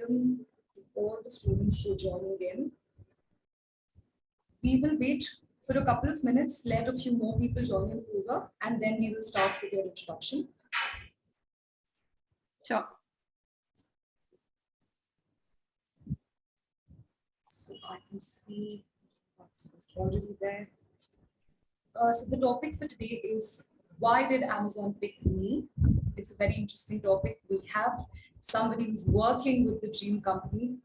welcome to all the students who are joining in. We will wait for a couple of minutes, let a few more people join in over, and then we will start with your introduction. Sure. So I can see it's already there. So the topic for today is, why did Amazon pick me? It's a very interesting topic. We have somebody who's working with the dream company,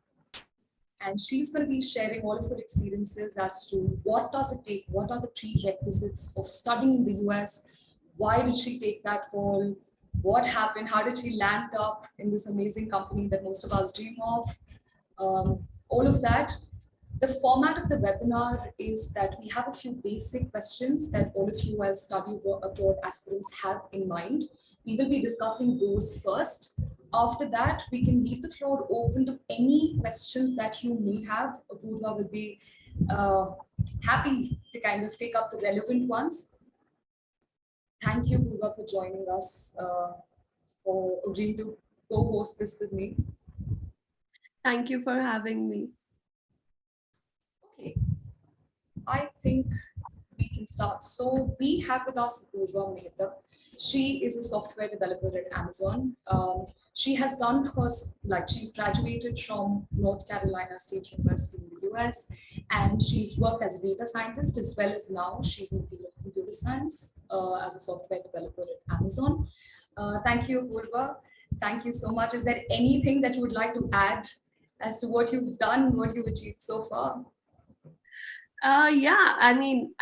and she's going to be sharing all of her experiences as to what does it take, what are the prerequisites of studying in the US, why did she take that call, what happened, how did she land up in this amazing company that most of us dream of, all of that. The format of the webinar is that we have a few basic questions that all of you as study abroad aspirants have in mind. We will be discussing those first. After that, we can leave the floor open to any questions that you may have. Apoorva will be happy to kind of take up the relevant ones. Thank you, Apoorva, for joining us, for agreeing to co-host this with me. Thank you for having me. Okay, I think we can start. So we have with us Apoorva Mehta. She is a software developer at Amazon. She has done her, she's graduated from North Carolina State University in the US, and she's worked as a data scientist, as well as now she's in the field of computer science as a software developer at Amazon. Thank you, Apoorva. Thank you so much. Is there anything that you would like to add as to what you've done, what you've achieved so far? Yeah, I mean,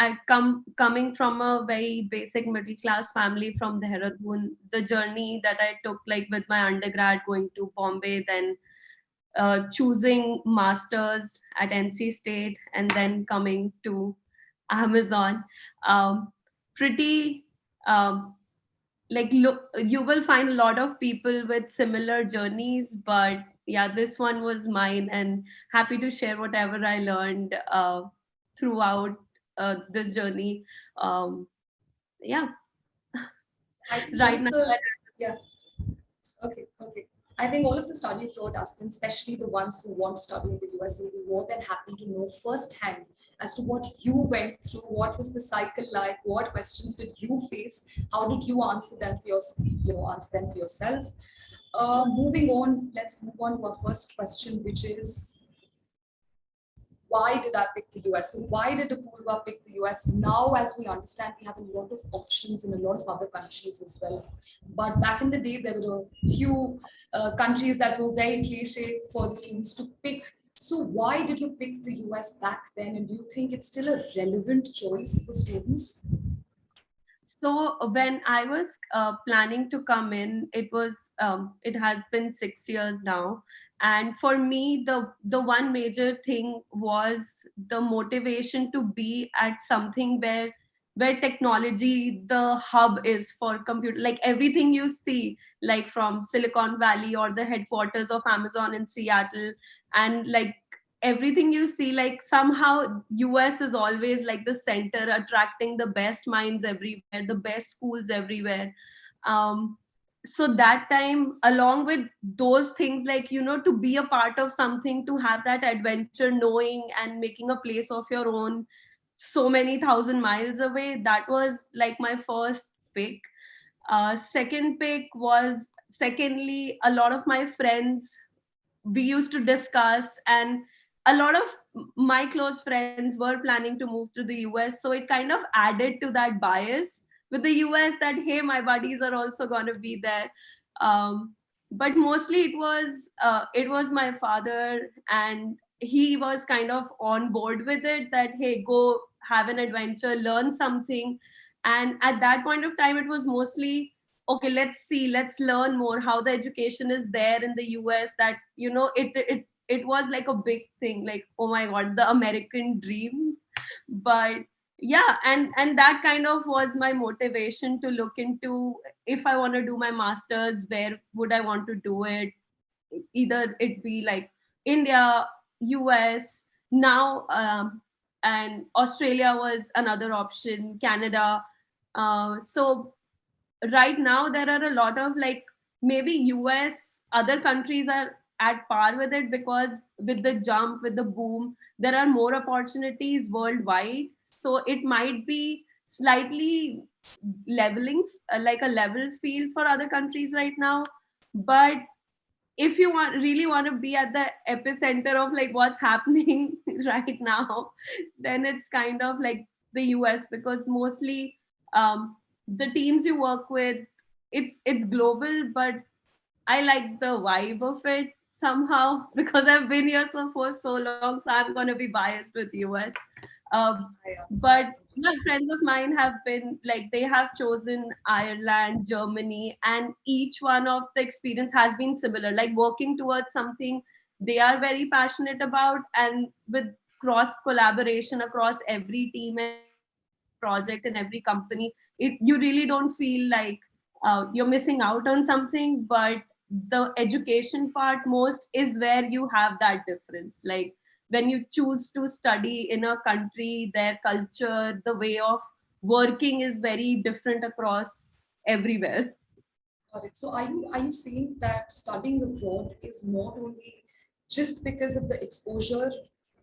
coming from a very basic middle class family from Dehradun. The journey that I took, like with my undergrad, going to Bombay, then choosing masters at NC State, and then coming to Amazon. Pretty like, look, you will find a lot of people with similar journeys, but yeah, this one was mine, and happy to share whatever I learned throughout this journey. Yeah. Right now. Yeah. Okay. I think all of the study abroad aspirants, especially the ones who want to study in the US, will be more than happy to know firsthand as to what you went through, what was the cycle like, what questions did you face, how did you answer them for yourself. Moving on, let's move on to our first question, which is, why did I pick the US? So why did Apoorva pick the US? Now, as we understand, we have a lot of options in a lot of other countries as well. But back in the day, there were a few countries that were very cliche for the students to pick. So why did you pick the US back then? And do you think it's still a relevant choice for students? So when I was planning to come in, it has been 6 years now, and for me, the one major thing was the motivation to be at something where technology, the hub is for computer, like everything you see, like from Silicon Valley or the headquarters of Amazon in Seattle, and like everything you see, like somehow US is always like the center, attracting the best minds everywhere, the best schools everywhere. So that time, along with those things, like, to be a part of something, to have that adventure, knowing and making a place of your own so many thousand miles away, that was like my first pick. Second pick was, secondly, a lot of my friends, we used to discuss, and a lot of my close friends were planning to move to the US, so it kind of added to that bias with the US, that hey, my buddies are also going to be there. But mostly it was my father, and he was kind of on board with it, that hey, go have an adventure, learn something. And at that point of time, it was mostly, okay, let's learn more how the education is there in the US, that it was like a big thing, like, oh my god, the American dream. But yeah, and that kind of was my motivation to look into, if I want to do my masters, where would I want to do it. Either it be like India, US now, and Australia was another option, Canada. So right now there are a lot of, like, maybe US, other countries are at par with it, because with the jump, with the boom, there are more opportunities worldwide. So it might be slightly leveling, like a level field for other countries right now. But if you really want to be at the epicenter of like what's happening right now, then it's kind of like the US, because mostly the teams you work with, it's global, but I like the vibe of it somehow because I've been here for so long, so I'm going to be biased with US. I But understand. yeah, friends of mine have been like, they have chosen Ireland, Germany, and each one of the experience has been similar, like working towards something they are very passionate about, and with cross collaboration across every team and every project and every company. You really don't feel like you're missing out on something, but the education part most is where you have that difference. Like when you choose to study in a country, their culture, the way of working is very different across everywhere. Got it. So are you saying that studying abroad is not only just because of the exposure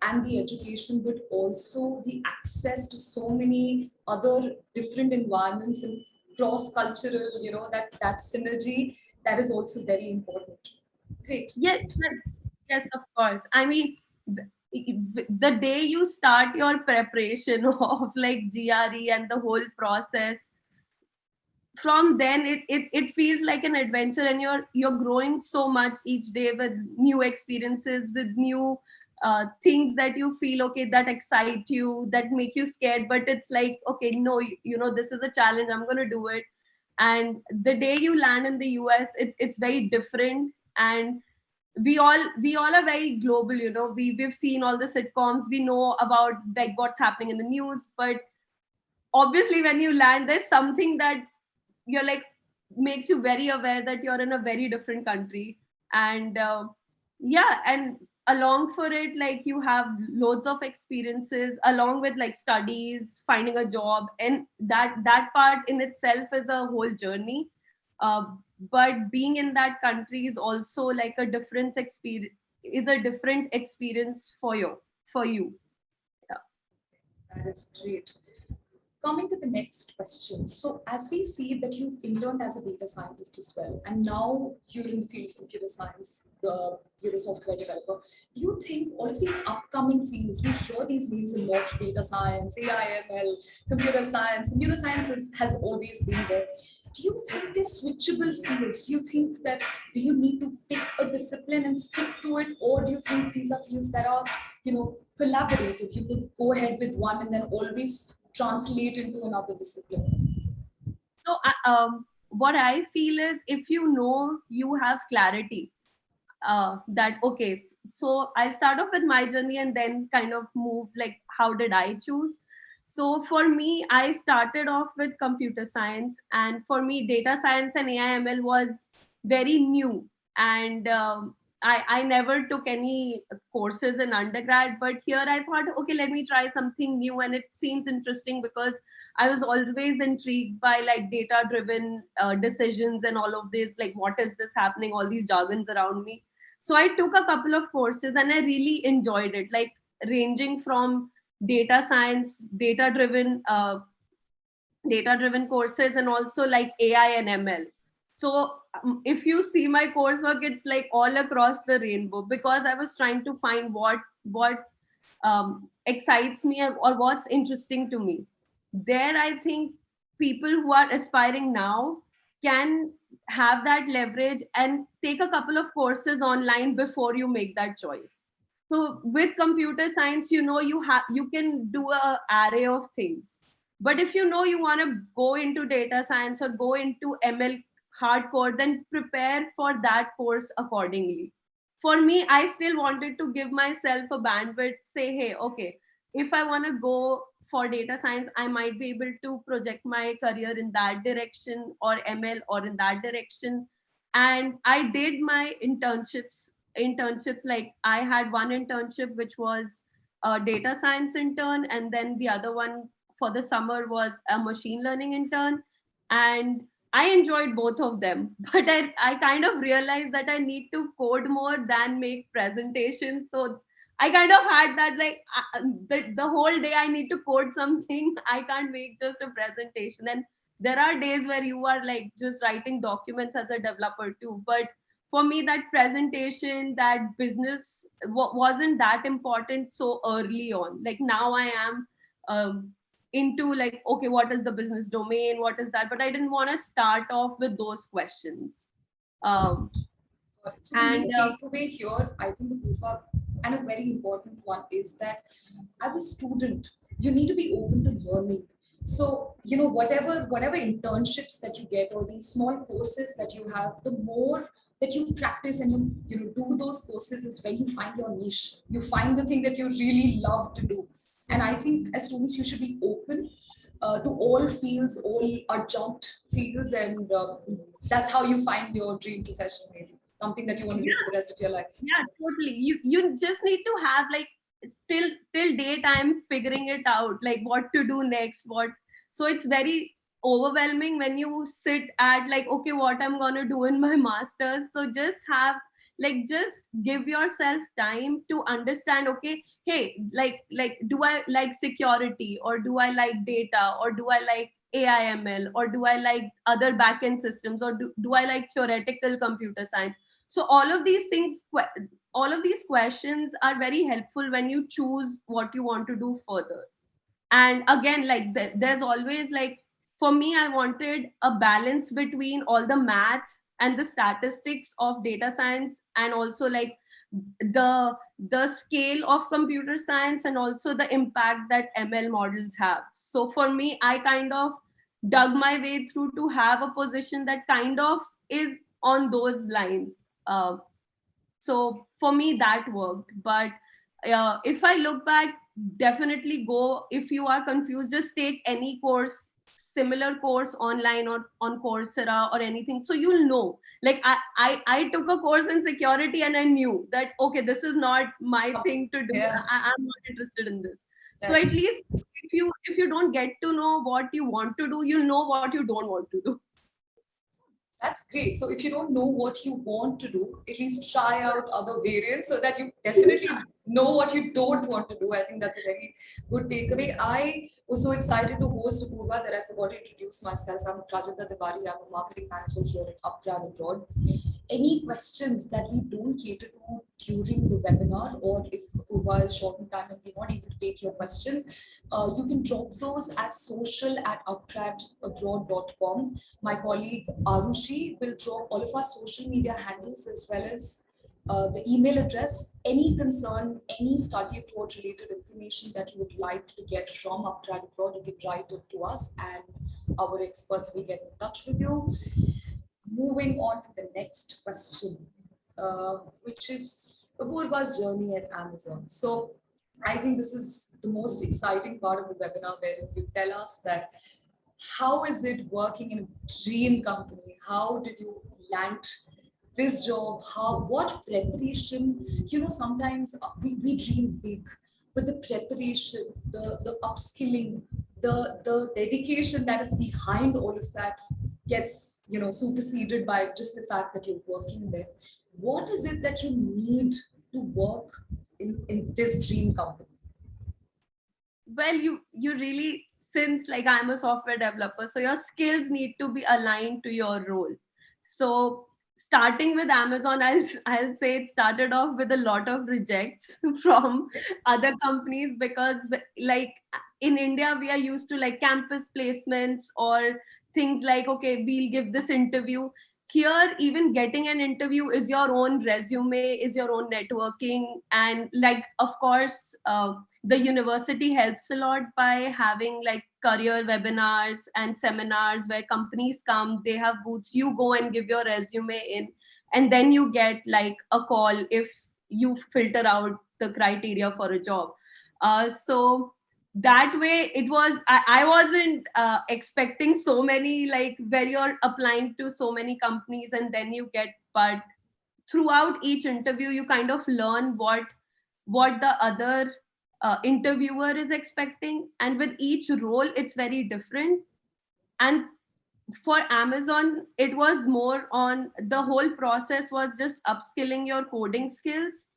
and the education, but also the access to so many other different environments and cross-cultural, that synergy that is also very important. Great, Yes, great. yes, yes, of course. I mean, the day you start your preparation of like GRE and the whole process, from then it feels like an adventure, and you're growing so much each day with new experiences, with new things that you feel okay, that excite you, that make you scared, but it's like, okay, no, this is a challenge, I'm going to do it. And the day you land in the US, it's very different. And we all are very global, we've seen all the sitcoms, we know about like what's happening in the news, but obviously when you land, there's something that you're like, makes you very aware that you're in a very different country. And yeah, and along for it, like you have loads of experiences along with like studies, finding a job, and that part in itself is a whole journey. uh, but being in that country is also like a different experience, is a different experience for you. Yeah. That is great. Coming to the next question. So, as we see that you've interned as a data scientist as well, and now you're in the field of computer science, you're a software developer. Do you think all of these upcoming fields, we hear these names a lot, data science, AI, ML, computer science has always been there. Do you think they're switchable fields? Do you think that do you need to pick a discipline and stick to it, or do you think these are fields that are, collaborative? You could go ahead with one and then always translate into another discipline. So what I feel is, if you know, you have clarity, that okay, so I'll start off with my journey and then kind of move like how did I choose. So for me, I started off with computer science, and for me data science and AIML was very new. And I never took any courses in undergrad, but here I thought, okay, let me try something new, and it seems interesting because I was always intrigued by like data driven decisions and all of this, like what is this happening, all these jargons around me. So I took a couple of courses and I really enjoyed it, like ranging from data science, data driven courses, and also like AI and ML. So if you see my coursework, it's like all across the rainbow, because I was trying to find what excites me or what's interesting to me. There, I think people who are aspiring now can have that leverage and take a couple of courses online before you make that choice. So with computer science, you can do a array of things. But if you know you want to go into data science or go into ML hardcore, then prepare for that course accordingly. For me, I still wanted to give myself a bandwidth, say, hey, okay, if I want to go for data science, I might be able to project my career in that direction, or ML, or in that direction. And I did my internships. Like I had one internship which was a data science intern, and then the other one for the summer was a machine learning intern. And I enjoyed both of them, but I kind of realized that I need to code more than make presentations. So I kind of had that like the whole day I need to code something. I can't make just a presentation. And there are days where you are like just writing documents as a developer too. But for me, that presentation, that business wasn't that important so early on. Like now I am. Into like, okay, what is the business domain, what is that, but I didn't want to start off with those questions. um, Got it. So the and main takeaway here, I think, Apoorva, and a very important one, is that as a student, you need to be open to learning. So, whatever internships that you get, or these small courses that you have, the more that you practice and you do those courses, is when you find your niche. You find the thing that you really love to do. And I think as students, you should be open to all fields, all adjunct fields, and that's how you find your dream profession, maybe something that you want to do for the rest of your life. yeah, totally. You just need to have like till date I'm figuring it out, like what to do next, what. So it's very overwhelming when you sit at like, okay, what I'm gonna do in my masters. So just have like, just give yourself time to understand, okay, hey, like do I like security, or do I like data, or do I like AIML, or do I like other backend systems, or do I like theoretical computer science. So all of these questions are very helpful when you choose what you want to do further. And again, like there's always like, for me, I wanted a balance between all the math and the statistics of data science, and also like the scale of computer science, and also the impact that ML models have. So for me, I kind of dug my way through to have a position that kind of is on those lines. So for me, that worked. But if I look back, definitely go, if you are confused, just take any course, similar course online or on Coursera or anything, so you'll know. Like I took a course in security, and I knew that, okay, this is not my thing to do. Yeah. I'm not interested in this. So Yeah. at least if you don't get to know what you want to do, you'll know what you don't want to do. That's great. So if you don't know what you want to do, at least try out other variants so that you definitely know what you don't want to do. I think that's a very good takeaway. I was so excited to host Apoorva that I forgot to introduce myself. I'm Rajata Diwali. I'm a marketing manager here at Upgrad Abroad. Any questions that we don't cater to during the webinar, or if Apoorva is short in time and we're not able to take your questions, you can drop those at social@upgradabroad.com. My colleague Arushi will drop all of our social media handles, as well as the email address. Any concern, any study abroad related information that you would like to get from Upgrad Abroad, you can write it to us, and our experts will get in touch with you. Moving on to the next question, which is Apoorva's journey at Amazon. So I think this is the most exciting part of the webinar, where you tell us that how is it working in a dream company? How did you land this job? What preparation? Sometimes we dream big, but the preparation, the upskilling, the dedication that is behind all of that gets, superseded by just the fact that you're working there. What is it that you need to work in this dream company? Well, you really, since like I'm a software developer, so your skills need to be aligned to your role. So starting with Amazon, I'll say it started off with a lot of rejects from other companies, because like in India we are used to like campus placements or things like, okay, we'll give this interview. Here, even getting an interview is your own resume, is your own networking. And like, of course, the university helps a lot by having like career webinars and seminars where companies come, they have booths, you go and give your resume in, and then you get like a call if you filter out the criteria for a job. So that way it was, I wasn't expecting so many, like where you're applying to so many companies and then you get. But throughout each interview you kind of learn what the other interviewer is expecting, and with each role it's very different. And for Amazon, it was more on the whole process was just upskilling your coding skills,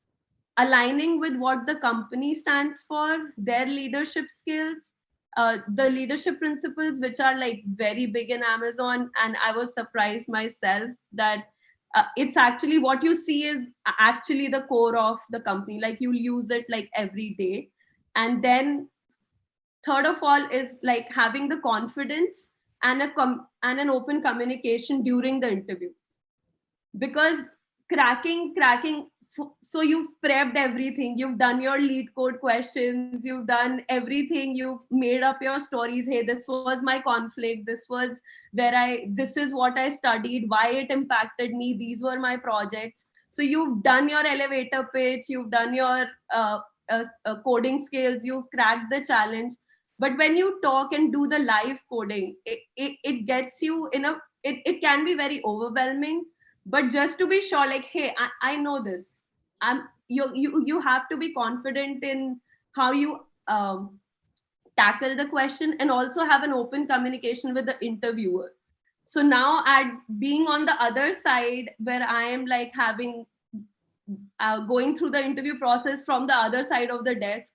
aligning with what the company stands for, their leadership skills, the leadership principles, which are like very big in Amazon. And I was surprised myself that it's actually what you see is actually the core of the company. Like you'll use it like every day. And then third of all is like having the confidence and and an open communication during the interview, because cracking so you've prepped everything, you've done your lead code questions, you've done everything, you've made up your stories. Hey, this was my conflict, this was where this is what I studied, why it impacted me, these were my projects. So you've done your elevator pitch, you've done your coding skills, you've cracked the challenge. But when you talk and do the live coding, it gets you in a, it can be very overwhelming. But just to be sure, like, hey, I know this. You have to be confident in how you tackle the question, and also have an open communication with the interviewer. So now, at being on the other side, where I am like having going through the interview process from the other side of the desk,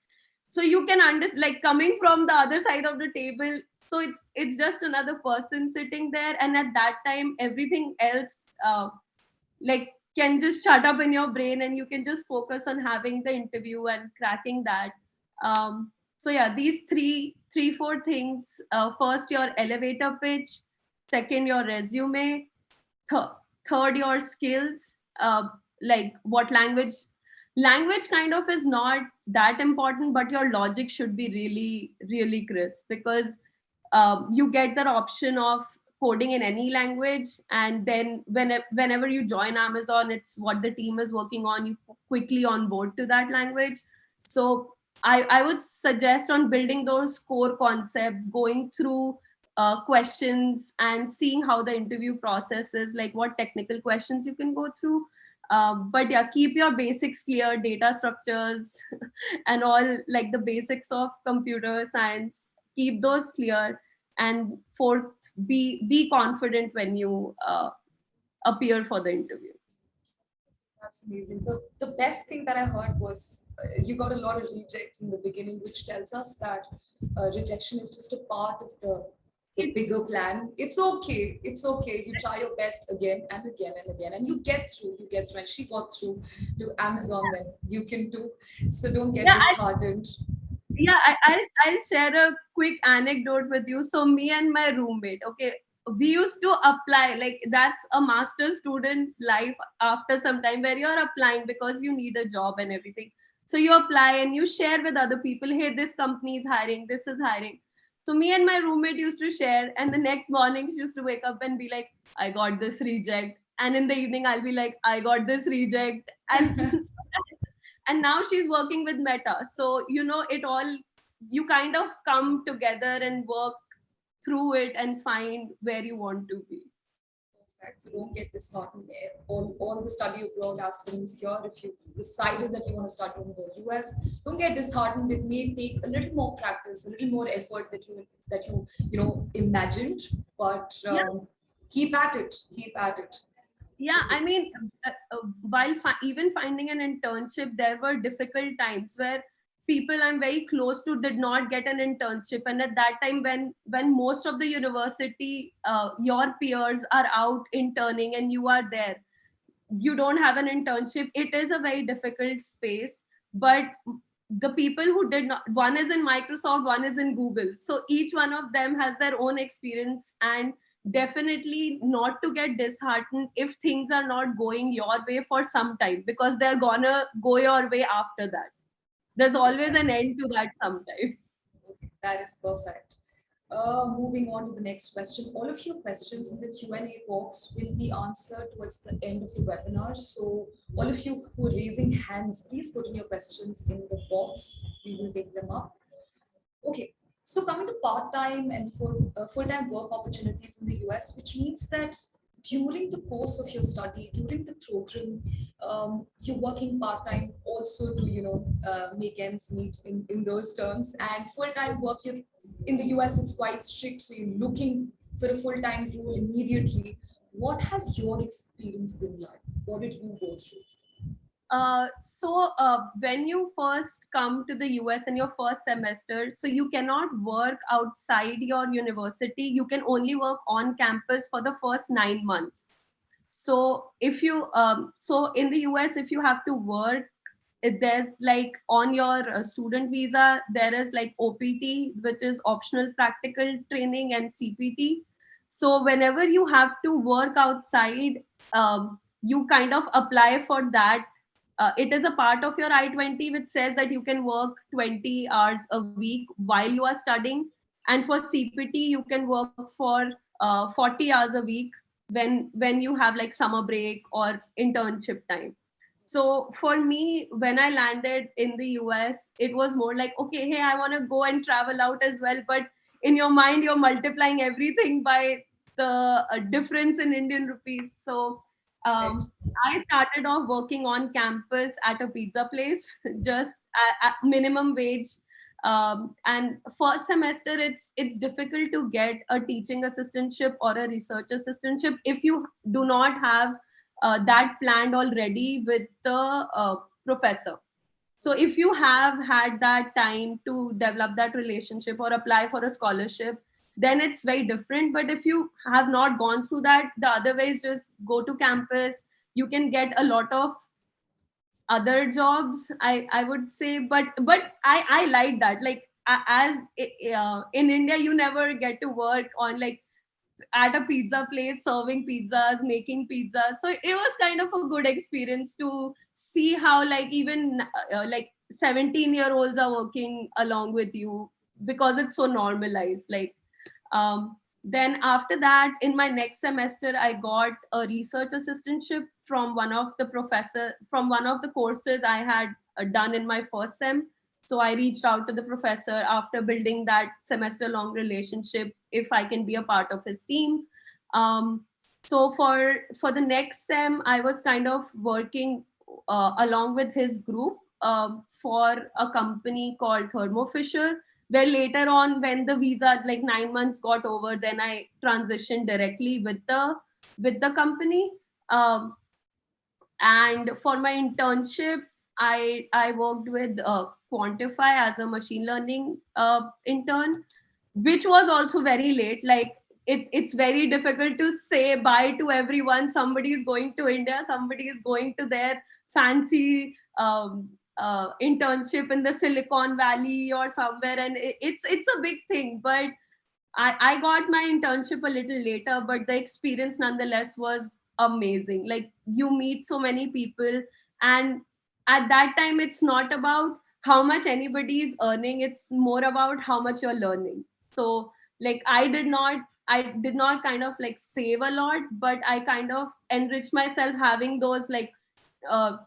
so you can understand, like, coming from the other side of the table, so it's just another person sitting there, and at that time everything else like can just shut up in your brain, and you can just focus on having the interview and cracking that. So yeah, these four things: first, your elevator pitch; second, your resume; th- third, your skills, like what language kind of is not that important, but your logic should be really crisp, because you get that option of coding in any language. And then whenever you join Amazon, it's what the team is working on, you quickly onboard to that language. So I would suggest on building those core concepts, going through questions and seeing how the interview process is, like what technical questions you can go through. But yeah, keep your basics clear, data structures and all, like the basics of computer science, keep those clear. And fourth, be confident when you appear for the interview. That's amazing. The best thing that I heard was you got a lot of rejects in the beginning, which tells us that rejection is just a part of the bigger plan. It's okay. It's okay. You try your best again and again and again, and you get through. You get through. And she got through to Amazon, then you can too. So don't get Yeah, disheartened. I'll share a quick anecdote with you. So me and my roommate, okay, we used to apply, like that's a master student's life after some time, where you're applying because you need a job and everything. So you apply and you share with other people, hey, this company is hiring, this is hiring. So me and my roommate used to share, and the next morning she used to wake up and be like, I got this reject. And in the evening, I'll be like, I got this reject. And now she's working with Meta. So it all, you kind of come together and work through it and find where you want to be. Perfect. So don't get disheartened. All the study abroad aspirants here, if you decided that you want to study in the US, don't get disheartened. It may take a little more practice, a little more effort that you imagined, but Yeah, keep at it. Keep at it. yeah. Okay. I mean, while even finding an internship, there were difficult times where people I'm very close to did not get an internship, and at that time, when most of the university, your peers are out interning and you are there, you don't have an internship. It is a very difficult space. But the people who did not, one is in Microsoft, one is in Google, so each one of them has their own experience. And definitely not to get disheartened if things are not going your way for some time, because they're gonna go your way after that. There's always an Perfect. end to that sometime. Okay, that is perfect. Moving on to the next question. All of your questions in the Q&A box will be answered towards the end of the webinar. So all of you who are raising hands, please put in your questions in the box. We will take them up. Okay, so coming to part-time and full-time work opportunities in the US, which means that during the course of your study, during the program, you're working part-time also to, make ends meet in those terms. And full-time work, in the US, it's quite strict. So you're looking for a full-time role immediately. What has your experience been like? What did you go through? When you first come to the US in your first semester, so you cannot work outside your university. You can only work on campus for the first 9 months. So if you so in the US, if you have to work, there's like on your student visa, there is like OPT, which is optional practical training, and CPT. So whenever you have to work outside, you kind of apply for that. It is a part of your I-20, which says that you can work 20 hours a week while you are studying. And for CPT, you can work for 40 hours a week when you have like summer break or internship time. So for me, when I landed in the US, it was more like, okay, hey, I want to go and travel out as well. But in your mind, you're multiplying everything by the difference in Indian rupees. So Right. I started off working on campus at a pizza place, just at minimum wage. And first semester, it's difficult to get a teaching assistantship or a research assistantship if you do not have that planned already with the professor. So if you have had that time to develop that relationship or apply for a scholarship, then it's very different. But if you have not gone through that, the other way is just go to campus. You can get a lot of other jobs, I would say. But I like that, like as in India, you never get to work on like at a pizza place serving pizzas, making pizzas. So it was kind of a good experience to see how like even like 17-year-olds are working along with you, because it's so normalized. Like then after that, in my next semester, I got a research assistantship from one of the courses I had done in my first sem. So I reached out to the professor after building that semester long relationship if I can be a part of his team. So for the next sem, I was kind of working along with his group for a company called Thermo Fisher, where later on, when the visa like 9 months got over, then I transitioned directly with the company. um, and for my internship, I worked with Quantify as a machine learning intern, which was also very late. Like it's very difficult to say bye to everyone. Somebody is going to India, somebody is going to their fancy internship in the Silicon Valley or somewhere, and it's a big thing. But I got my internship a little later, but the experience nonetheless was amazing. Like you meet so many people, and at that time, it's not about how much anybody is earning, it's more about how much you're learning. So, like, I did not kind of like save a lot, but I kind of enrich myself having those like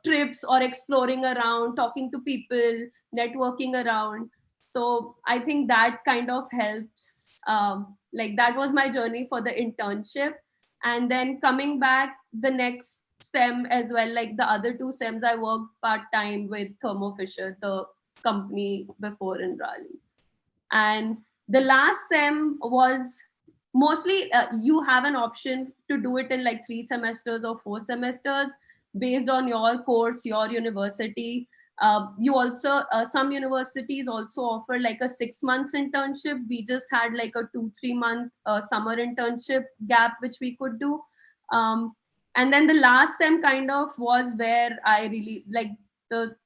trips or exploring around, talking to people, networking around. So I think that kind of helps. Like that was my journey for the internship. And then coming back the next sem as well, like the other two sems, I worked part time with Thermo Fisher, the company before in Raleigh. And the last sem was mostly you have an option to do it in like 3 semesters or 4 semesters based on your course, your university. You also some universities also offer like a 6 months internship. We just had like a 2 3 month summer internship gap which we could do. Um, and then the last sem kind of was where I really like the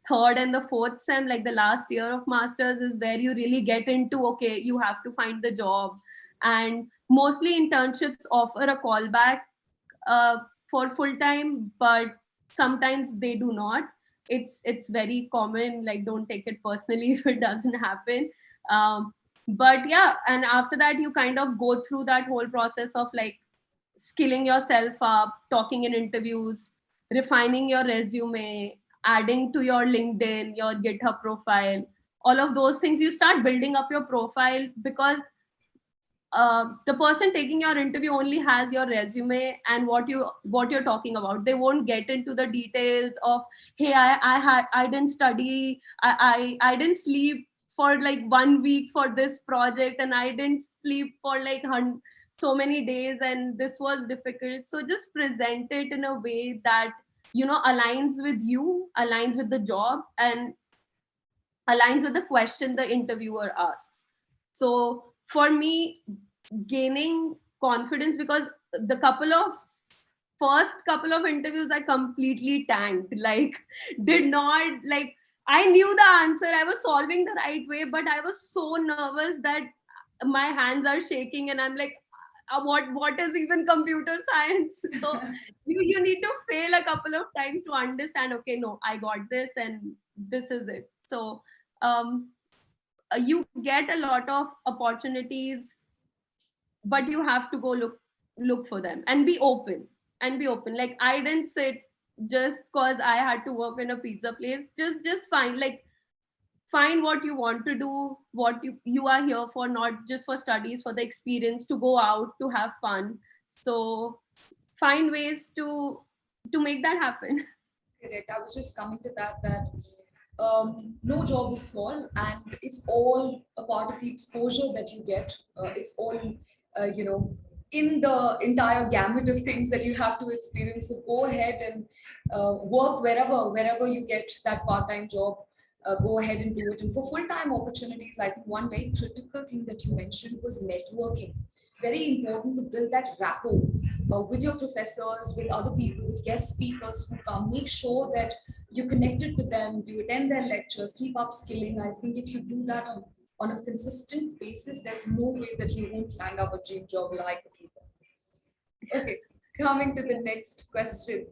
third and the fourth sem, like the last year of masters, is where you really get into, okay, you have to find the job. And mostly internships offer a callback uh, for full time, but sometimes they do not. It's very common, like don't take it personally if it doesn't happen. But yeah, and after that you kind of go through that whole process of like skilling yourself up, talking in interviews, refining your resume, adding to your LinkedIn, your GitHub profile, all of those things. You start building up your profile because the person taking your interview only has your resume and what you're talking about. They won't get into the details of, hey, I didn't study, I didn't sleep for like 1 week for this project, and I didn't sleep for like so many days and this was difficult. So just present it in a way that, aligns with you, aligns with the job, and aligns with the question the interviewer asks. So for me, gaining confidence, because the first couple of interviews I completely tanked. Like, did not like, I knew the answer, I was solving the right way, but I was so nervous that my hands are shaking and I'm like, what is even computer science? So you need to fail a couple of times to understand, okay, no, I got this and this is it. So um you get a lot of opportunities, but you have to go look for them and be open. Like, I didn't sit just cause I had to work in a pizza place. Just find what you want to do, what you are here for, not just for studies, for the experience, to go out, to have fun. So find ways to make that happen. Correct. I was just coming to that no job is small, and it's all a part of the exposure that you get. It's all, in the entire gamut of things that you have to experience. So go ahead and work wherever you get that part-time job. Go ahead and do it. And for full-time opportunities, I think one very critical thing that you mentioned was networking. Very important to build that rapport with your professors, with other people, with guest speakers who come. Make sure that you connected with them, you attend their lectures, keep upskilling. I think if you do that on a consistent basis, there's no way that you won't land up a dream job like Apoorva. Okay, coming to the next question.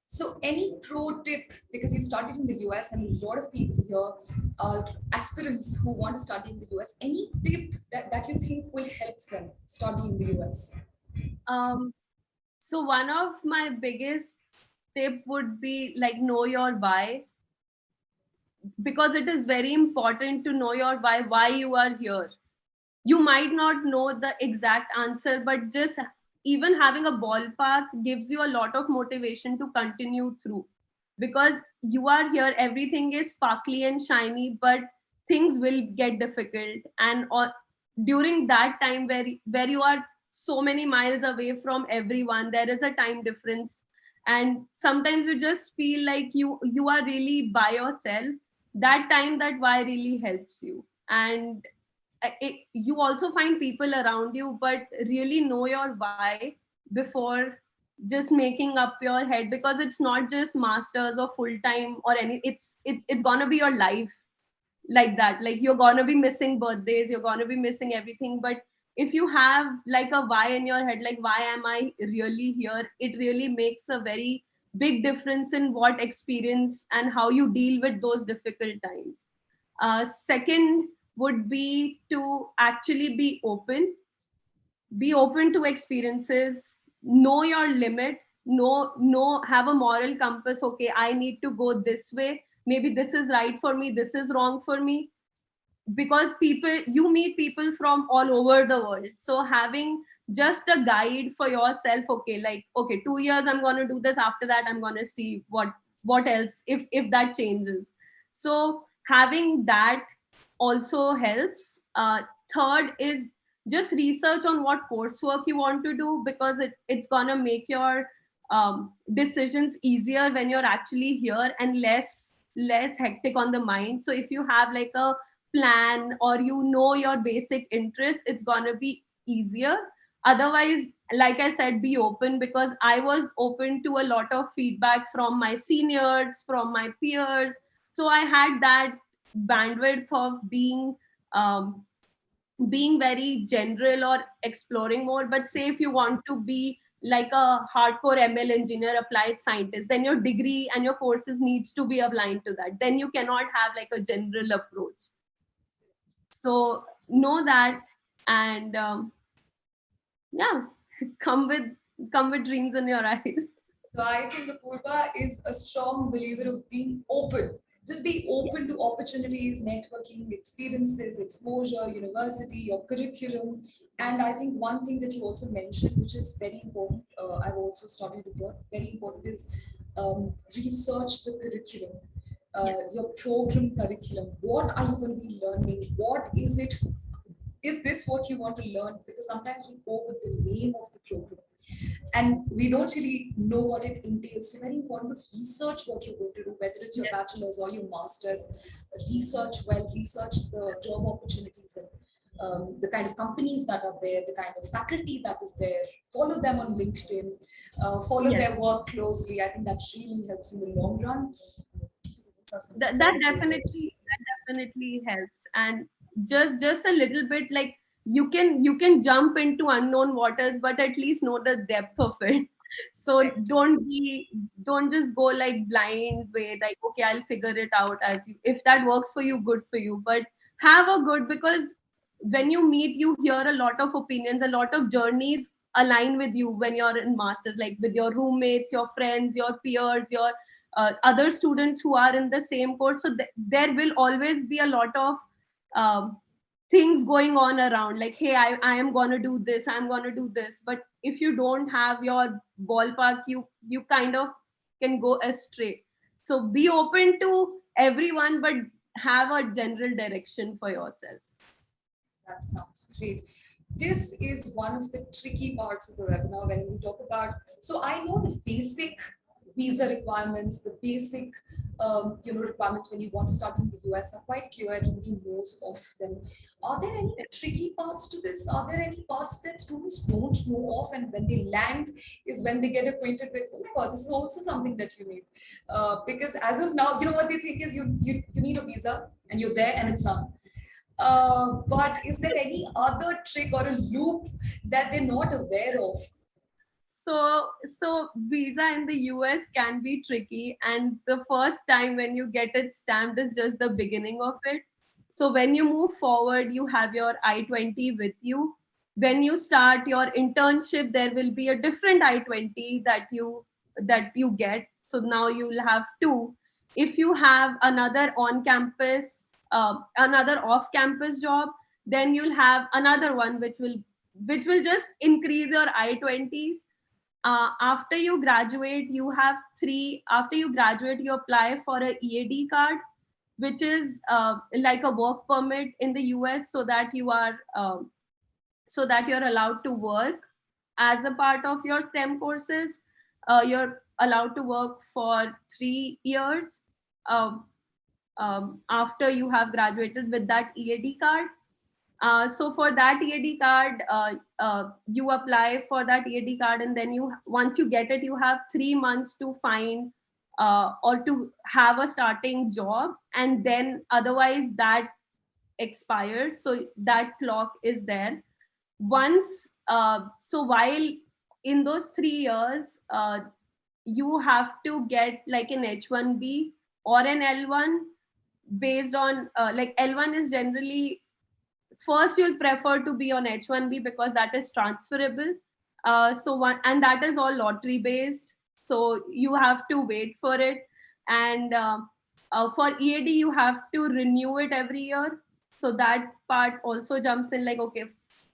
So, any pro tip, because you studied in the US and a lot of people here are aspirants who want to study in the US, any tip that you think will help them study in the US? um so one of my biggest tip would be like, know your why, because it is very important to know your why you are here. You might not know the exact answer, but just even having a ballpark gives you a lot of motivation to continue through, because you are here, everything is sparkly and shiny, but things will get difficult. And during that time where you are so many miles away from everyone, there is a time difference, and sometimes you just feel like you are really by yourself. That time, that why really helps you. And you also find people around you, but really know your why before just making up your head, because it's not just masters or full time or any, it's gonna be your life. Like that, like, you're gonna be missing birthdays, you're gonna be missing everything. But if you have like a why in your head, like, why am I really here, it really makes a very big difference in what experience and how you deal with those difficult times. Second would be to actually be open to experiences, know your limit, know have a moral compass. Okay, I need to go this way, maybe this is right for me, this is wrong for me. Because you meet people from all over the world, so having just a guide for yourself, okay, like, okay, 2 years I'm going to do this, after that I'm going to see what else, if that changes. So having that also helps. Third is just research on what coursework you want to do, because it's going to make your decisions easier when you're actually here, and less hectic on the mind. So if you have like a plan, or your basic interest, it's going to be easier. Otherwise, like I said, be open, because I was open to a lot of feedback from my seniors, from my peers. So I had that bandwidth of um, being very general or exploring more. But say if you want to be like a hardcore ML engineer, applied scientist, then your degree and your courses needs to be aligned to that. Then you cannot have like a general approach. So know that. And yeah, come with dreams in your eyes. So I think Apoorva is a strong believer of being open. Just be open to opportunities, networking, experiences, exposure, university, your curriculum. And I think one thing that you also mentioned, which is very important, I've also studied abroad, very important is research the curriculum, Yes. your program curriculum. What are you going to be learning? What is it is this what you want to learn? Because sometimes we go with the name of the program and we don't really know what it entails. So very important to research what you're going to do, whether it's your bachelor's or your master's. Research well, research the job opportunities and the kind of companies that are there, the kind of faculty that is there. Follow them on LinkedIn, follow Yes. their work closely. I think that really helps in the long run. That definitely helps. And just a little bit, like you can jump into unknown waters, but at least know the depth of it. So Right. don't just go like blind way, like okay, I'll figure it out. As you, if that works for you, good for you, but have a good, because when you meet, you hear a lot of opinions, a lot of journeys align with you when you're in masters, like with your roommates, your friends, your peers, your other students who are in the same course. So there will always be a lot of um, things going on around, like hey, I am going to do this, I'm going to do this. But if you don't have your ballpark, you kind of can go astray. So be open to everyone, but have a general direction for yourself. That sounds great. This is one of the tricky parts of the webinar when we talk about. So I know the basic visa requirements, the basic requirements when you want to start in the US are quite clear. Everybody knows of them. Are there any tricky parts to this? Are there any parts that students don't know of, and when they land is when they get acquainted with? Oh my God, this is also something that you need. Because as of now, you know what they think is you need a visa and you're there and it's done. But is there any other trick or a loop that they're not aware of? So visa in the US can be tricky, and the first time when you get it stamped is just the beginning of it. So when you move forward, you have your I-20 with you. When you start your internship, there will be a different I-20 that you get. So now you'll have two. If you have another on campus, another off campus job, then you'll have another one which will just increase your I-20s. After you graduate, you have three. After you graduate, you apply for a EAD card, which is like a work permit in the US, so that you're allowed to work as a part of your STEM courses. You're allowed to work for 3 years um, after you have graduated with that EAD card. So for that EAD card, you apply for that EAD card, and then once you get it, you have 3 months to find or to have a starting job, and then otherwise that expires. So that clock is there. So while in those 3 years, you have to get like an H1B or an L1, based on like L1 is generally, first you'll prefer to be on H1B because that is transferable. And that is all lottery based, so you have to wait for it. And for EAD, you have to renew it every year. So that part also jumps in, like okay,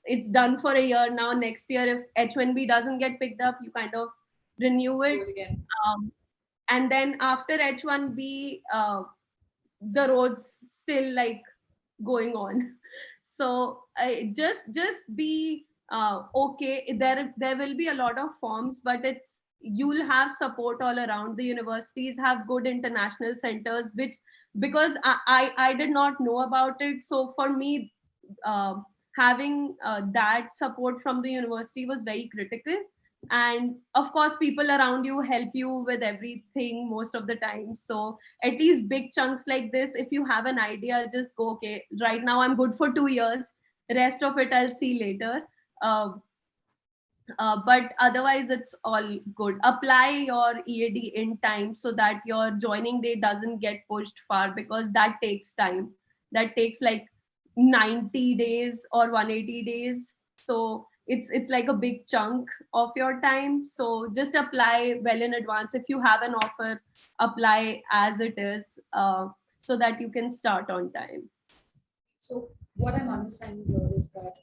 it's done for a year now, next year if H1B doesn't get picked up, you kind of renew it. Do it again. And then after H1B, the road's still like going on. So just be okay. There will be a lot of forms, but you'll have support all around. The universities have good international centers, which, because I did not know about it, so for me, uh, having that support from the university was very critical. And of course, people around you help you with everything most of the time. So at least big chunks like this, if you have an idea, just go, okay, right now I'm good for 2 years, rest of it I'll see later. uh, but otherwise it's all good. Apply your EAD in time so that your joining date doesn't get pushed far, because that takes time. That takes like 90 days or 180 days. So it's like a big chunk of your time. So just apply well in advance. If you have an offer, apply as it is, so that you can start on time. So what I'm understanding here is that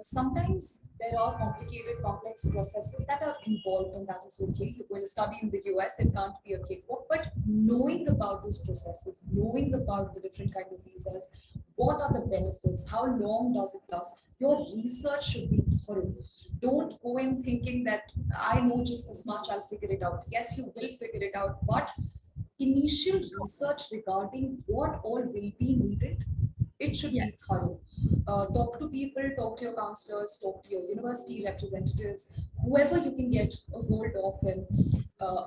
Sometimes there are complicated, complex processes that are involved, and that is okay. You're going to study in the US, it can't be a cakewalk. But knowing about those processes, knowing about the different kind of visas, what are the benefits, how long does it last? Your research should be thorough. Don't go in thinking that I know just this much, I'll figure it out. Yes, you will figure it out, but initial research regarding what all will be needed, it should Yes. be thorough. Talk to people, talk to your counselors, talk to your university representatives, whoever you can get a hold of, and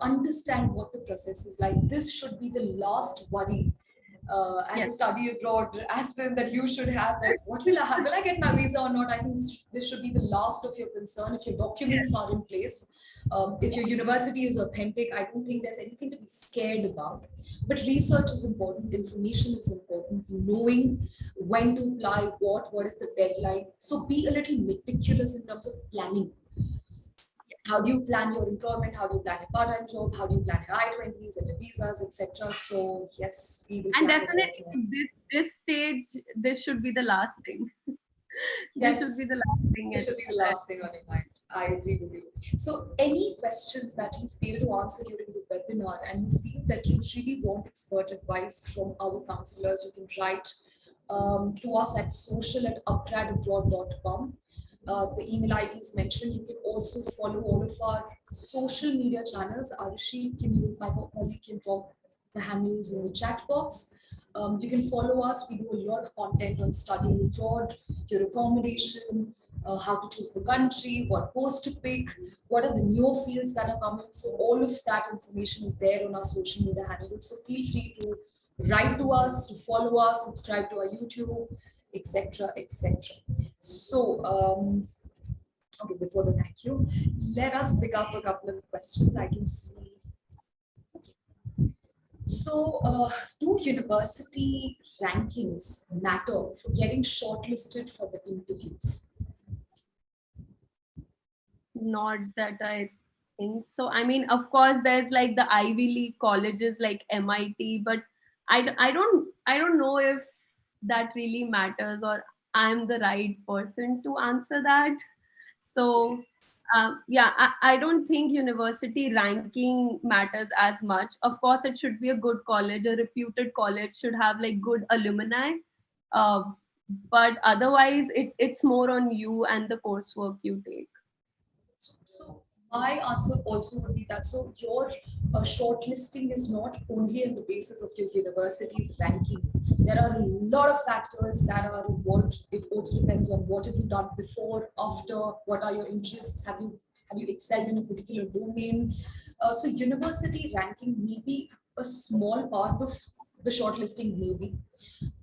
understand what the process is like. This should be the last worry as Yes. a study abroad aspirant that you should have, that what will I have? Will I get my visa or not? I think this should be the last of your concern. If your documents are in place, if your university is authentic, I don't think there's anything to be scared about. But research is important, information is important, knowing when to apply what is the deadline. So be a little meticulous in terms of planning. How do you plan your employment? How do you plan a part-time job? How do you plan your I-20s and your visas, etc.? So yes, we will And plan a lot definitely more. this stage, this should be the last thing. This should be Yes, the last thing. this should be the last thing on your mind. I agree with you. So any questions that you fail to answer during the webinar and you feel that you really want expert advice from our counselors, you can write to us at social@upgradabroad.com. The email ID is mentioned. You can also follow all of our social media channels. Arushi, my colleague can drop the handles in the chat box. You can follow us. We do a lot of content on studying abroad, your accommodation, how to choose the country, what course to pick, what are the new fields that are coming. So all of that information is there on our social media handles. So feel free to write to us, to follow us, subscribe to our YouTube, etc., etc. So, okay, before the thank you, let us pick up a couple of questions. I can see. Okay. So, do university rankings matter for getting shortlisted for the interviews? Not that I think so. I mean, of course, there's like the Ivy League colleges like MIT, but I don't know if that really matters or I'm the right person to answer that. So yeah, I don't think university ranking matters as much. Of course, it should be a good college, a reputed college should have like good alumni. Uh, but otherwise, it's more on you and the coursework you take. So my answer also would be that. So your shortlisting is not only on the basis of your university's ranking. There are a lot of factors that are involved. It also depends on what have you done before, after, what are your interests, have you excelled in a particular domain. So university ranking may be a small part of the shortlisting, maybe.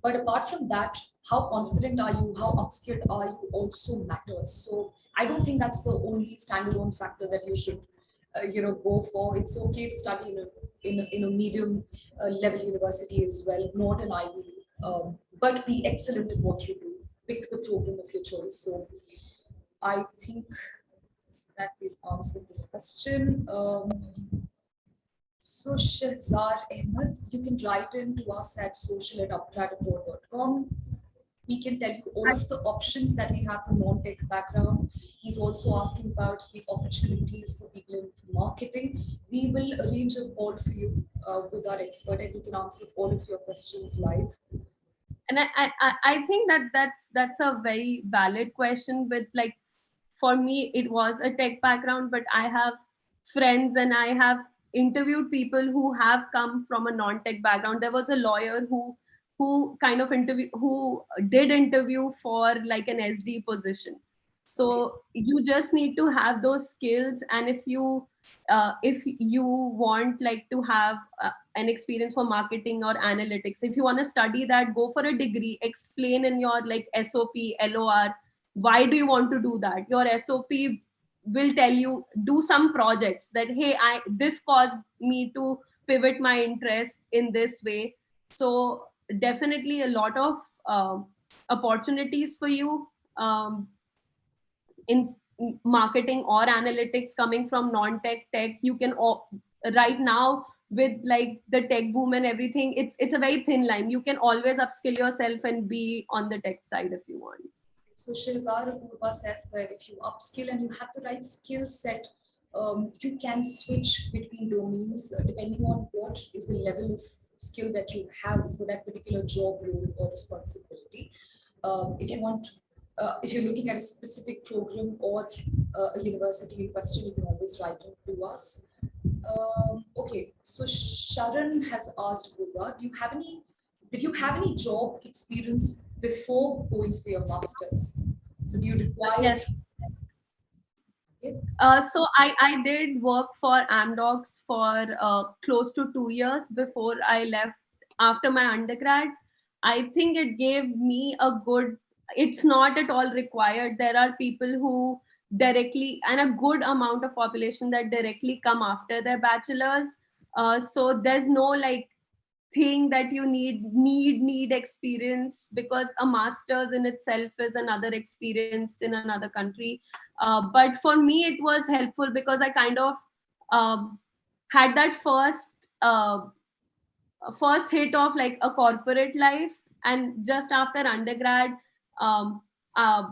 But apart from that, how confident are you? How upskilled are you also matters. So I don't think that's the only standalone factor that you should, go for. It's okay to study in a medium level university as well, not an Ivy League, but be excellent in what you do. Pick the program of your choice. So I think that we've answered this question. So Shahzar Ahmed, you can write in to us at social@upgradabroad.com. We can tell you all of the options that we have for non-tech background. He's also asking about the opportunities for people in marketing. We will arrange a call for you with our expert, and we can answer all of your questions live. And I think that's a very valid question. With like, for me, it was a tech background, but I have friends and I have interviewed people who have come from a non-tech background. There was a lawyer who kind of who did interview for like an SD position. So you just need to have those skills, and if you want like to have an experience for marketing or analytics, if you want to study that, go for a degree, explain in your like SOP, LOR, why do you want to do that. Your SOP will tell you, do some projects that, hey, I this caused me to pivot my interest in this way. So definitely a lot of opportunities for you in marketing or analytics coming from non-tech tech. You can right now, with like the tech boom and everything, it's a very thin line. You can always upskill yourself and be on the tech side if you want. So Shilzar Apoorva says that if you upskill and you have the right skill set, you can switch between domains depending on what is the level of skill that you have for that particular job role or responsibility. If you want, if you're looking at a specific program or a university in question, you can always write it to us. Okay, so Sharon has asked Apoorva, did you have any job experience before going for your masters? So do you require? Yes. Okay. So I did work for Amdocs for close to 2 years before I left after my undergrad. I think it gave me a good, it's not at all required. There are people who directly, and a good amount of population that directly come after their bachelor's. So there's no like thing that you need experience, because a master's in itself is another experience in another country. But for me it was helpful because I kind of um, had that first hit of like a corporate life, and just after undergrad, um, uh,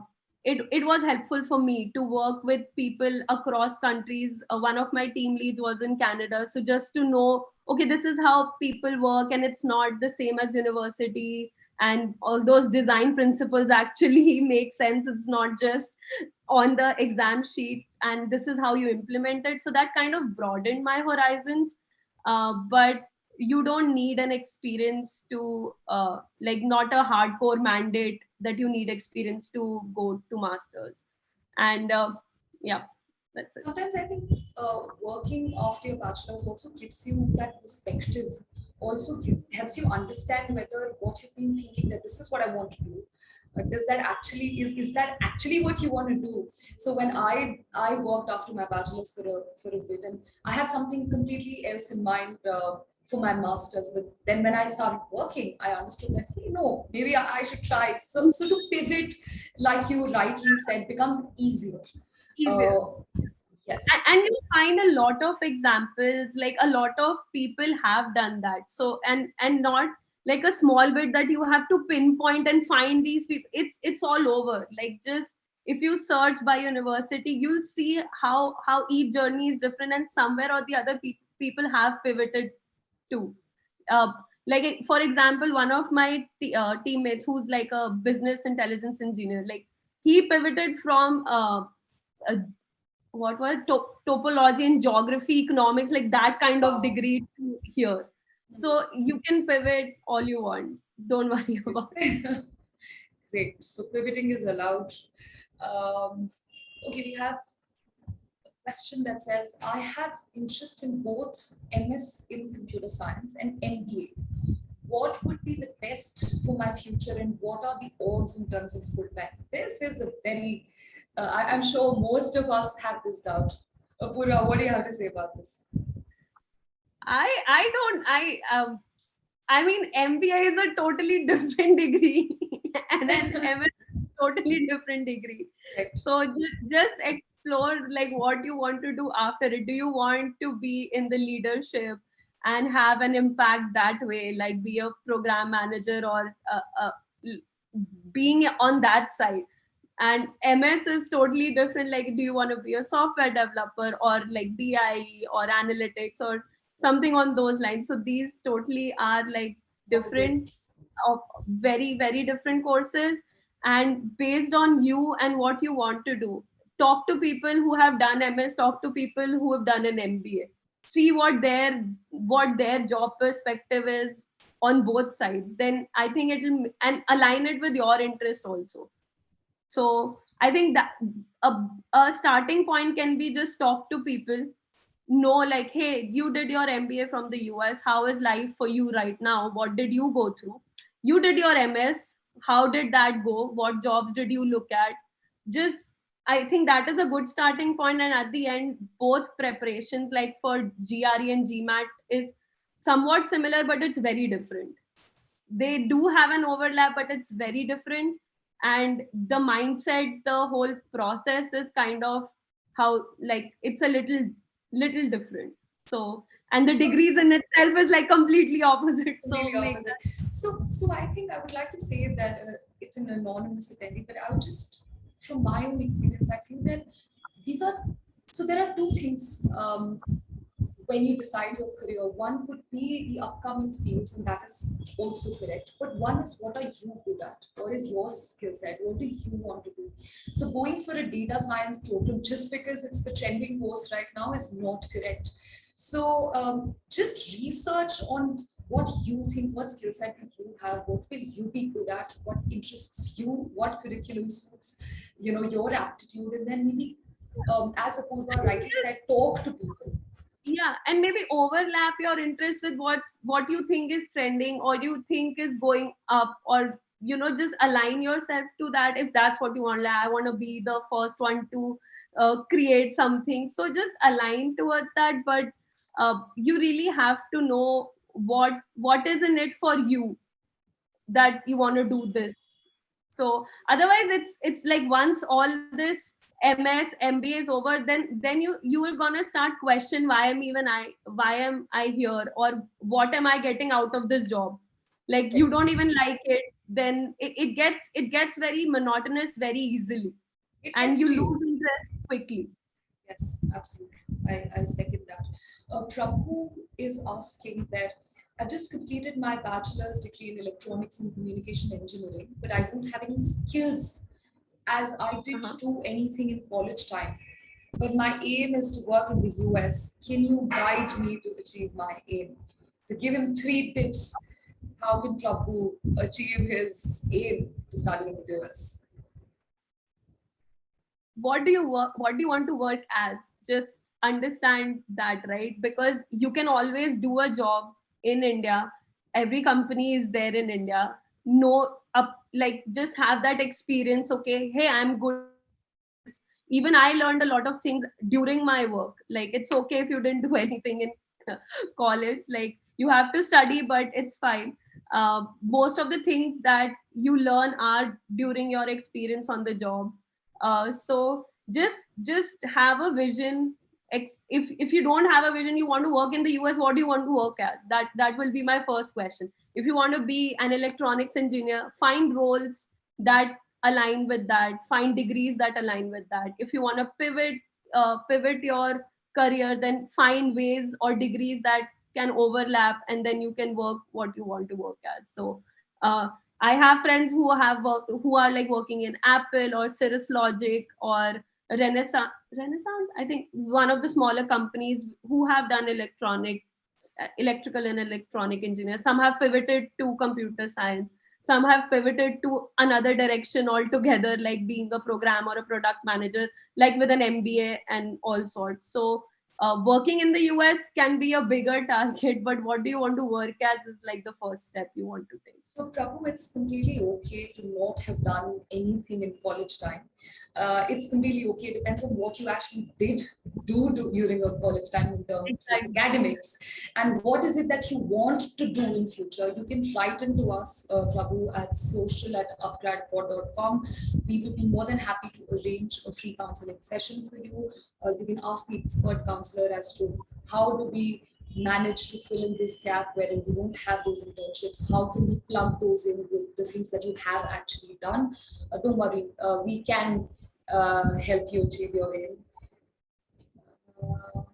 it was helpful for me to work with people across countries. One of my team leads was in Canada, so just to know, okay, this is how people work and it's not the same as university, and all those design principles actually make sense. It's not just on the exam sheet, and this is how you implement it. So that kind of broadened my horizons. But you don't need an experience to like, not a hardcore mandate that you need experience to go to masters. And yeah, that's it. Sometimes I think working after your bachelor's also gives you that perspective, also helps you understand whether what you've been thinking that this is what I want to do. Does that actually is that actually what you want to do? So when I worked after my bachelor's for a bit, and I had something completely else in mind for my master's. But then when I started working, I understood that, hey, no, maybe I should try it. So to pivot, like you rightly said, becomes easier. Easier. Uh, yes. And you find a lot of examples, like a lot of people have done that. So and not like a small bit that you have to pinpoint and find these people. It's all over. Like, just if you search by university, you'll see how each journey is different, and somewhere or the other people have pivoted too. uh, like, for example, one of my teammates, who's like a business intelligence engineer, like, he pivoted from a what was topology and geography, economics, like that kind of Wow. degree to here. So you can pivot all you want. Don't worry about it. Great. So pivoting is allowed. Okay, we have a question that says, I have interest in both MS in computer science and MBA. What would be the best for my future, and what are the odds in terms of full time? This is a very, I'm sure most of us have this doubt. Apoorva, what do you have to say about this? I don't I mean, MBA is a totally different degree, and then MS is a totally different degree. Right. So just explore like what you want to do after it. Do you want to be in the leadership and have an impact that way, like be a program manager, or being on that side? And MS is totally different. Like, do you want to be a software developer, or like BI or analytics or something on those lines? So these totally are like different, Opposites. of very different courses. And based on you and what you want to do, talk to people who have done MS, talk to people who have done an MBA, see what their job perspective is on both sides. Then I think it'll, and align it with your interest also. So I think that a, a starting point can be just talk to people, know like, hey, you did your MBA from the US, how is life for you right now, what did you go through? You did your MS, how did that go, what jobs did you look at? Just, I think that is a good starting point. And at the end, both preparations, like for GRE and GMAT, is somewhat similar, but it's very different. They do have an overlap, but it's very different. And the mindset, the whole process is kind of how, like, it's a little different. So, and the So degrees in itself is like completely opposite. So completely make opposite. that. So I think I would like to say that it's an anonymous attendee, but I would just, from my own experience, I think that these are, so there are two things when you decide your career. One could be the upcoming fields, and that is also correct. But one is, what are you good at? What is your skill set? What do you want to do? So going for a data science program just because it's the trending course right now is not correct. So just research on what you think, what skill set do you have, what will you be good at, what interests you, what curriculum suits, your aptitude, and then maybe, as Apoorva rightly said, talk to people. Yeah, and maybe overlap your interest with what you think is trending or you think is going up, or just align yourself to that if that's what you want. Like, I want to be the first one to create something, so just align towards that. But you really have to know what is in it for you, that you want to do this. So otherwise it's like, once all this MS MBA is over, then you are gonna start question, why am I here, or what am I getting out of this job. Like, you Correct. don't even like it, then it gets very monotonous very easily, It and gets you to you. lose interest quickly. Yes, absolutely. I second that. Prabhu is asking that I just completed my bachelor's degree in electronics and communication engineering, but I don't have any skills as I didn't Uh-huh. do anything in college time. But my aim is to work in the US. Can you guide me to achieve my aim? To give him 3 tips, how can Prabhu achieve his aim to study in the US? What do you want to work as? Just understand that, right? Because you can always do a job in India. Every company is there in India. No, up, like, just have that experience. Okay, hey, I'm good at this. Even I learned a lot of things during my work. Like, it's okay if you didn't do anything in college. Like, you have to study, but it's fine. Most of the things that you learn are during your experience on the job. So just have a vision. If you don't have a vision, you want to work in the US, what do you want to work as? That will be my first question. If you want to be an electronics engineer, find roles that align with that, find degrees that align with that. If you want to pivot your career, then find ways or degrees that can overlap, and then you can work what you want to work as. So uh, I have friends who are like working in Apple or Cirrus Logic or Renaissance, I think, one of the smaller companies, who have done electrical and electronic engineers. Some have pivoted to computer science. Some have pivoted to another direction altogether, like being a program or a product manager, like with an MBA and all sorts. So working in the US can be a bigger target, but what do you want to work as is like the first step you want to take. So, Prabhu, it's completely okay to not have done anything in college time. It's completely okay. It depends on what you actually did do during your college time in terms of Exactly. academics, and what is it that you want to do in future. You can write into us, Prabhu, at social@upgradpod.com. We will be more than happy to arrange a free counseling session for you. You can ask the expert counselor as to how do we manage to fill in this gap wherein we don't have those internships. How can we plug those in with the things that you have actually done? Don't worry, we can help you achieve your aim. Okay.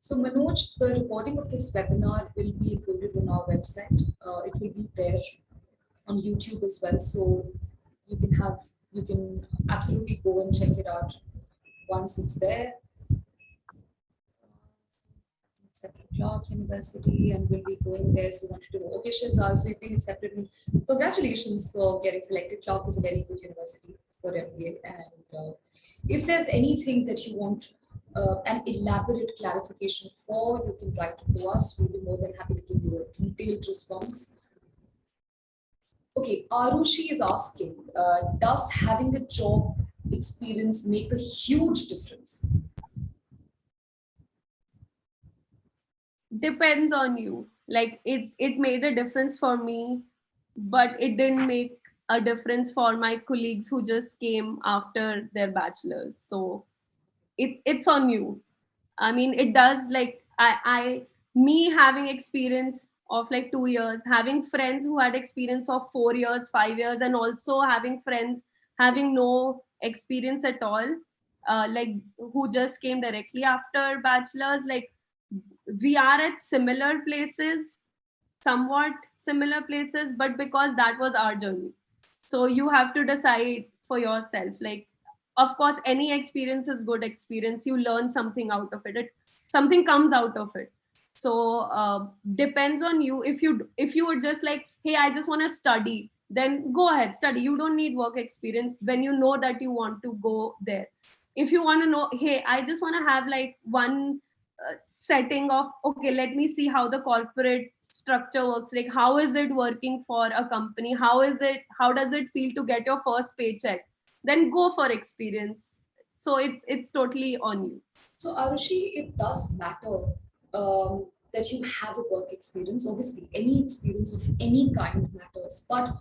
So Manoj, the recording of this webinar will be included on our website. It will be there on YouTube as well. So you can have, you can absolutely go and check it out once it's there. Accepted Clark University, and will be going there. So wanted to know. Okay, Shazad, so you've been accepted. Congratulations for getting selected. Clark is a very good university for MBA. And if there's anything that you want an elaborate clarification for, you can write to us. We'll be more than happy to give you a detailed response. Okay, Arushi is asking, does having a job experience make a huge difference? Depends on you. Like, it made a difference for me, but it didn't make a difference for my colleagues who just came after their bachelors. So it's on you. I mean, it does, like, I me having experience of like 2 years, having friends who had experience of 4 years, 5 years, and also having friends having no experience at all, like who just came directly after bachelor's. Like we are at similar places, somewhat similar places, but because that was our journey. So you have to decide for yourself. Like, of course, any experience is good experience. You learn something out of it. Something comes out of it. So depends on you. If you were just like, hey, I just want to study, then go ahead, study. You don't need work experience when you know that you want to go there. If you want to know, hey, I just want to have like one setting of, okay, let me see how the corporate structure works, like how is it working for a company, how does it feel to get your first paycheck, then go for experience. So it's totally on you. So, Arushi, it does matter that you have a work experience. Obviously, any experience of any kind matters. But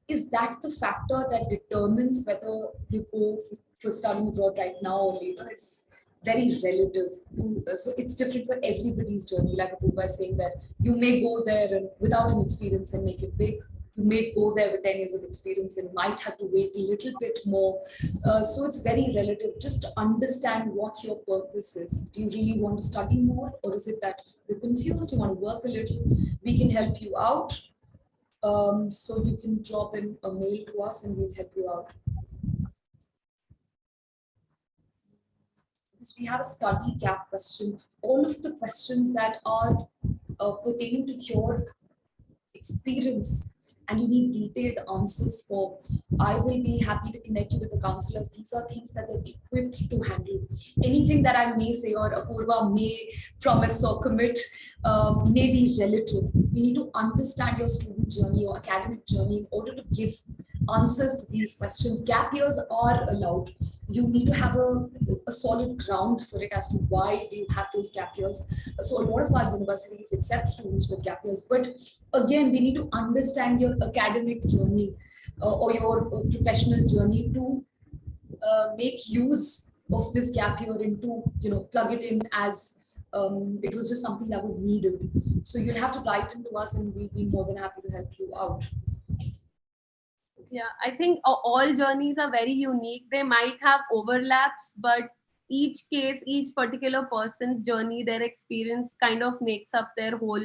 is that the factor that determines whether you go for studying abroad right now or later? Is very relative to, so it's different for everybody's journey. Like Apoorva is saying that you may go there and without an experience and make it big. You may go there with 10 years of experience and might have to wait a little bit more. So it's very relative. Just to understand what your purpose is. Do you really want to study more, or is it that you're confused, you want to work a little? We can help you out. So you can drop in a mail to us and we'll help you out. Because we have a study gap question. All of the questions that are pertaining to your experience and you need detailed answers for, I will be happy to connect you with the counselors. These are things that they're equipped to handle. Anything that I may say or Apoorva may promise or commit may be relative. We need to understand your student journey or academic journey in order to give answers to these questions. Gap years are allowed. You need to have a solid ground for it as to why do you have those gap years. So a lot of our universities accept students with gap years, but again, we need to understand your academic journey or your professional journey to make use of this gap year and to plug it in as it was just something that was needed. So you'll have to write into us and we'll be more than happy to help you out. Yeah, I think all journeys are very unique. They might have overlaps, but each case, each particular person's journey, their experience kind of makes up their whole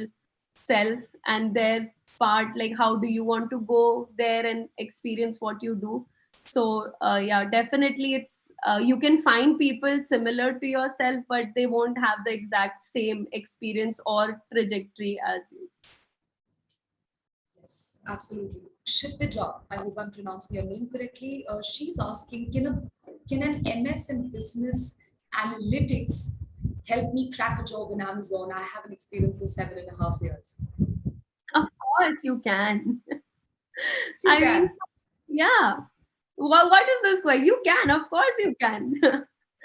self and their part. Like, how do you want to go there and experience what you do? So, yeah, definitely you can find people similar to yourself, but they won't have the exact same experience or trajectory as you. Yes, absolutely. Kshitija, I hope I'm pronouncing your name correctly. She's asking, can an MS in business analytics help me crack a job in Amazon? I have an experience of 7.5 years. Of course, you can. You I mean, can. yeah. What is this question? You can, of course, you can.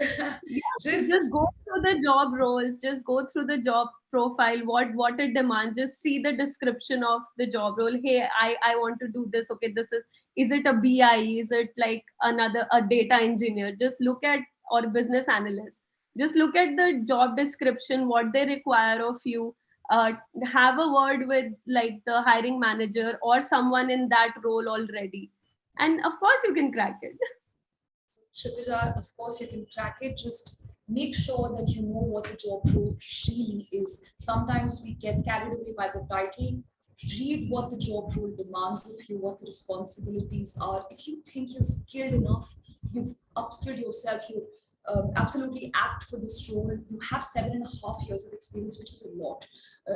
Yeah, just Just go through the job roles, just go through the job profile, what it demands, just see the description of the job role. Hey, I want to do this. Okay, this is it a BI? Is it like a data engineer? Just look at, or business analyst. Just look at the job description, what they require of you. Uh, have a word with like the hiring manager or someone in that role already, and of course you can crack it. Kshitija, of course, you can track it. Just make sure that you know what the job role really is. Sometimes we get carried away by the title. Read what the job role demands of you, what the responsibilities are. If you think you're skilled enough, you've upskilled yourself, you're absolutely apt for this role. You have 7.5 years of experience, which is a lot,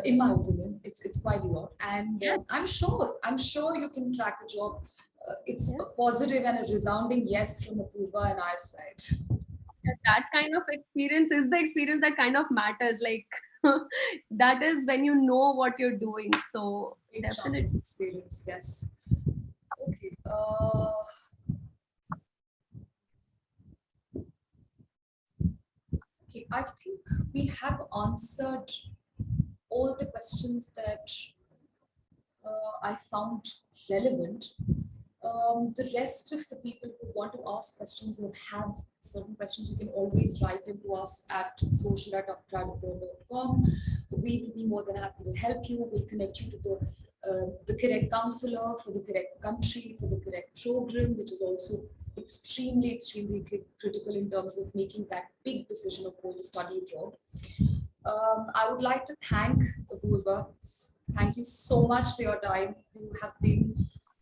in my opinion. It's quite a lot, and Yes. I'm sure you can crack a job. It's Yes. a positive and a resounding yes from Apoorva and I side. That kind of experience is the experience that kind of matters. Like that is when you know what you're doing. So Big chunk definitely. of experience, yes. Okay. Okay, I think we have answered all the questions that I found relevant. The rest of the people who want to ask questions or have certain questions, you can always write them to us at social@upgrad.com. we will be more than happy to help you. We'll connect you to the correct counselor for the correct country, for the correct program, which is also extremely critical in terms of making that big decision of going to study abroad. I would like to thank Apoorva. Thank you so much for your time. You have been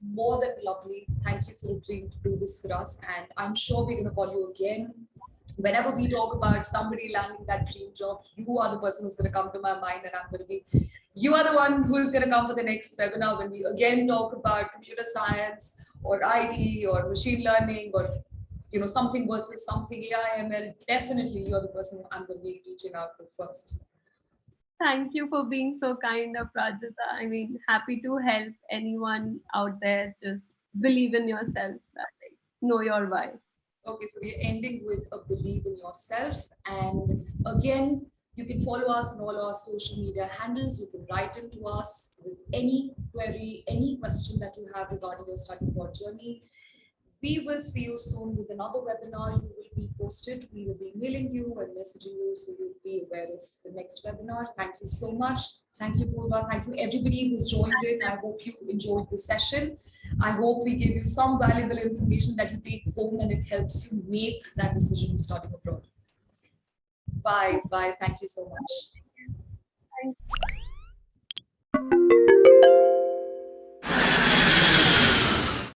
more than lovely. Thank you for agreeing to do this for us. And I'm sure we're going to call you again. Whenever we talk about somebody landing that dream job, you are the person who's going to come to my mind, and I'm going to be, you are the one who is going to come for the next webinar when we again talk about computer science or IT or machine learning or something versus something, AI, ML. Definitely, you're the person I'm going to be reaching out to first. Thank you for being so kind, Prajita. I mean, happy to help anyone out there. Just believe in yourself. Know your why. Okay, so we're ending with a believe in yourself. And again, you can follow us on all our social media handles. You can write into us with any query, any question that you have regarding your study abroad journey. We will see you soon with another webinar. You will be posted. We will be mailing you and messaging you, so you'll be aware of the next webinar. Thank you so much. Thank you, Apoorva. Thank you, everybody who's joined in. I hope you enjoyed the session. I hope we give you some valuable information that you take home and it helps you make that decision of studying abroad. Bye. Bye. Thank you so much. Thanks.